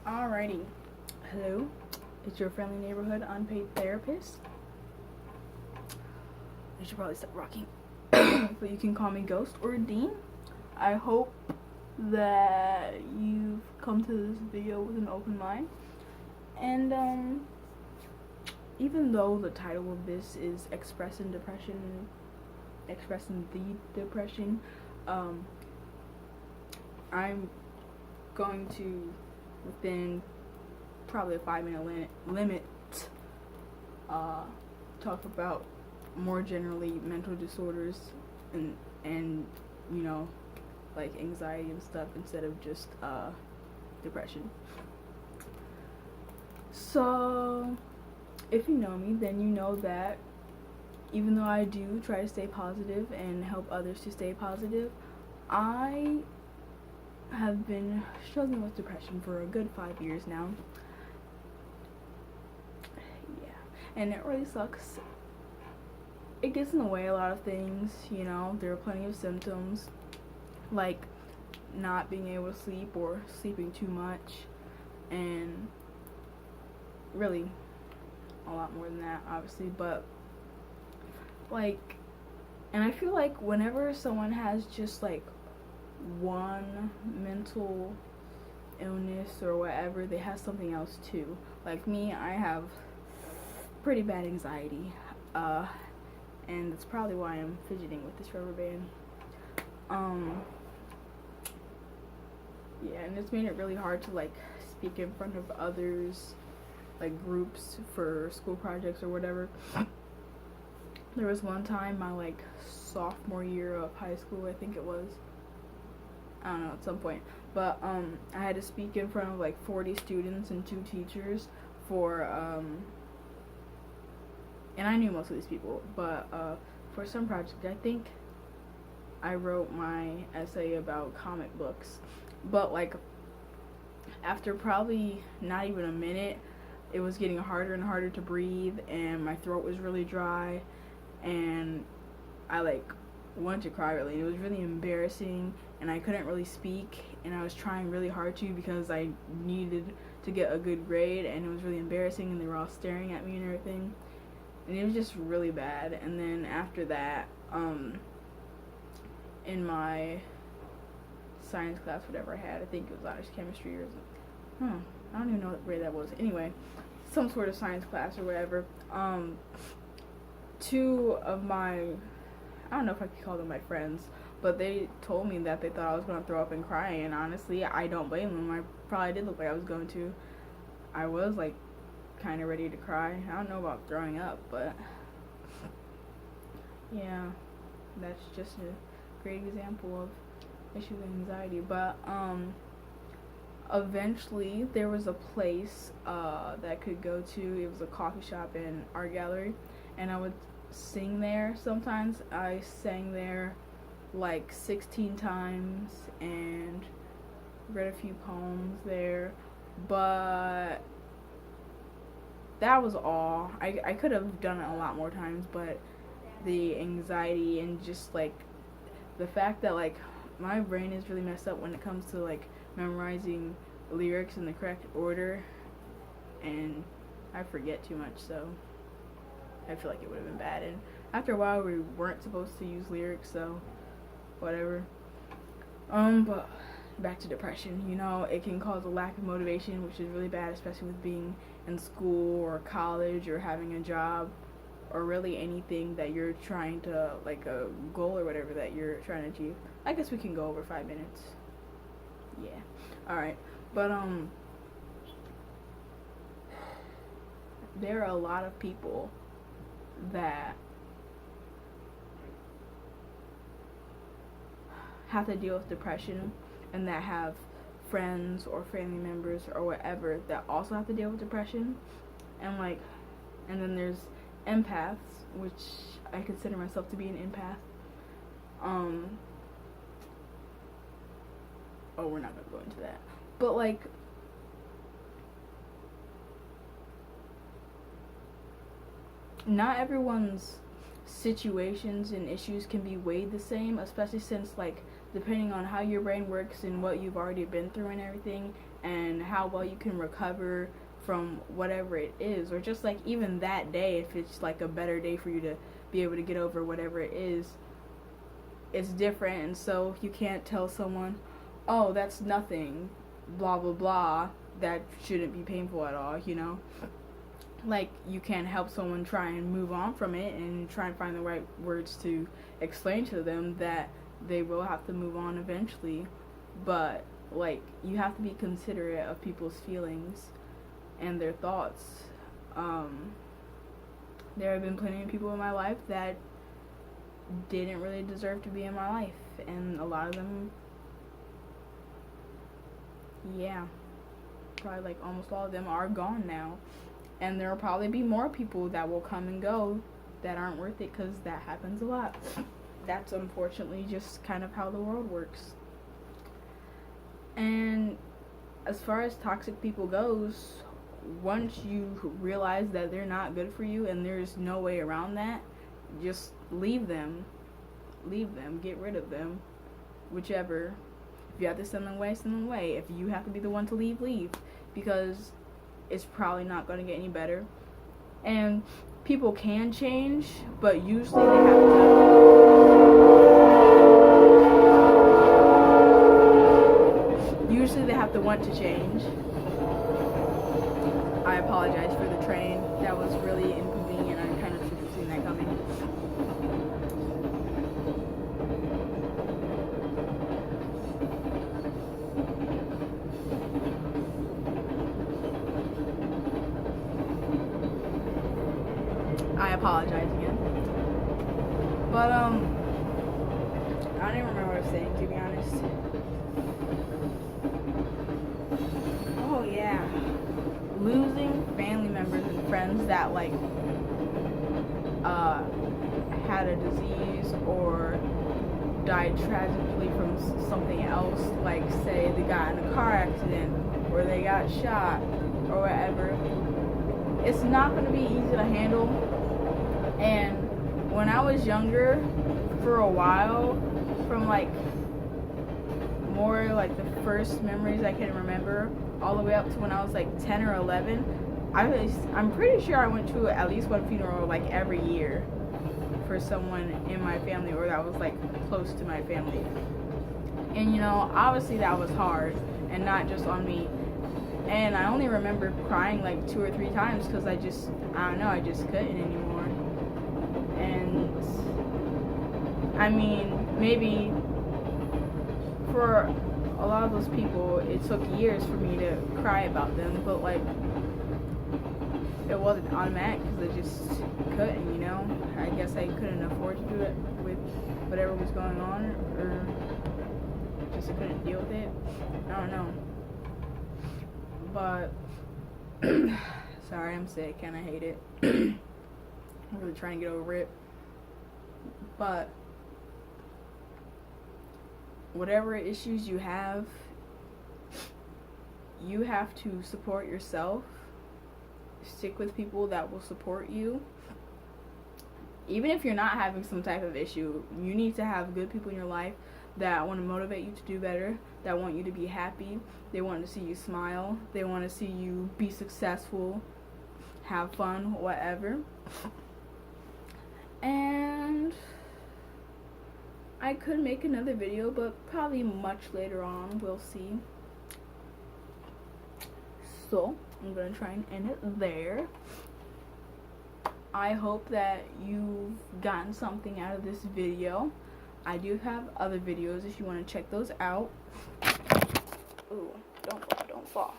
Alrighty. Hello. It's your friendly neighborhood unpaid therapist. I should probably stop rocking. But you can call me Ghost or Dean. I hope that you've come to this video with an open mind. And even though the title of this is Expressin the Depression, I'm going to, within probably a 5-minute limit, talk about more generally mental disorders and you know, like anxiety and stuff, instead of just depression. So if you know me, then you know that even though I do try to stay positive and help others to stay positive, I have been struggling with depression for a good 5 years now. Yeah, and it really sucks. It gets in the way of a lot of things, you know. There are plenty of symptoms, like not being able to sleep or sleeping too much, and really a lot more than that, obviously. But like, and I feel like whenever someone has just like one mental illness or whatever, they have something else too. Like me, I have pretty bad anxiety, and that's probably why I'm fidgeting with this rubber band. Yeah, and it's made it really hard to like speak in front of others, like groups for school projects or whatever. There was one time, my like sophomore year of high school, I think it was, I don't know, at some point, but I had to speak in front of like 40 students and 2 teachers for and I knew most of these people, but for some project, I think I wrote my essay about comic books, but like after probably not even a minute, it was getting harder and harder to breathe, and my throat was really dry, and I like wanted to cry really. It was really embarrassing, and I couldn't really speak, and I was trying really hard to because I needed to get a good grade, and it was really embarrassing, and they were all staring at me and everything, and it was just really bad. And then after that, in my science class, whatever I had, I think it was honors chemistry or something. I don't even know what grade that was. Anyway, some sort of science class or whatever. 2 of my, I don't know if I could call them my friends, but they told me that they thought I was going to throw up and cry, and honestly, I don't blame them. I probably did look like I was going to. I was like kind of ready to cry. I don't know about throwing up, but yeah, that's just a great example of issues with anxiety. But eventually there was a place that I could go to. It was a coffee shop and art gallery, and I would sing there sometimes. I sang there like 16 times and read a few poems there, but that was all. I could have done it a lot more times, but the anxiety and just like the fact that like my brain is really messed up when it comes to like memorizing lyrics in the correct order, and I forget too much, so I feel like it would have been bad. And after a while, we weren't supposed to use lyrics, so whatever. But back to depression. You know, it can cause a lack of motivation, which is really bad, especially with being in school or college or having a job, or really anything that you're trying to, like a goal or whatever that you're trying to achieve. I guess we can go over 5 minutes. Yeah. Alright. But there are a lot of people that have to deal with depression, and that have friends or family members or whatever that also have to deal with depression, and like, and then there's empaths, which I consider myself to be an empath. Oh, we're not gonna go into that, but like, not everyone's situations and issues can be weighed the same, especially since like depending on how your brain works and what you've already been through and everything, and how well you can recover from whatever it is, or just like even that day, if it's like a better day for you to be able to get over whatever it is, it's different. And so you can't tell someone, oh, that's nothing, blah blah blah, that shouldn't be painful at all, you know. Like, you can help someone try and move on from it and try and find the right words to explain to them that they will have to move on eventually, but like, you have to be considerate of people's feelings and their thoughts. There have been plenty of people in my life that didn't really deserve to be in my life, and a lot of them, yeah, probably like almost all of them are gone now. And there will probably be more people that will come and go that aren't worth it, because that happens a lot. That's unfortunately just kind of how the world works. And as far as toxic people goes, once you realize that they're not good for you and there's no way around that, just leave them. Leave them. Get rid of them. Whichever. If you have to send them away, send them away. If you have to be the one to leave, leave. Because it's probably not going to get any better. And people can change, but usually they have to want to change. I apologize for the train. That was really inconvenient. I kind of should have seen that coming. I apologize again. But I don't even remember what I was saying, to be honest. Oh yeah, losing family members and friends that like had a disease or died tragically from something else, like say they got in a car accident or they got shot or whatever. It's not going to be easy to handle. And when I was younger, for a while, from like more like the first memories I can remember, all the way up to when I was like 10 or 11, I'm pretty sure I went to at least one funeral like every year for someone in my family, or that was like close to my family. And you know, obviously that was hard, and not just on me. And I only remember crying like 2 or 3 times, because I don't know, I just couldn't anymore. And I mean, maybe for a lot of those people it took years for me to cry about them, but like, it wasn't automatic, because I just couldn't, you know. I guess I couldn't afford to do it with whatever was going on, or just couldn't deal with it. I don't know. But sorry, I'm sick and I hate it. I'm really trying to get over it. But whatever issues you have to support yourself. Stick with people that will support you. Even if you're not having some type of issue, you need to have good people in your life that want to motivate you to do better, that want you to be happy. They want to see you smile. They want to see you be successful, have fun, whatever. And I could make another video, but probably much later on. We'll see. So I'm going to try and end it there. I hope that you've gotten something out of this video. I do have other videos if you want to check those out. Ooh, don't fall, don't fall.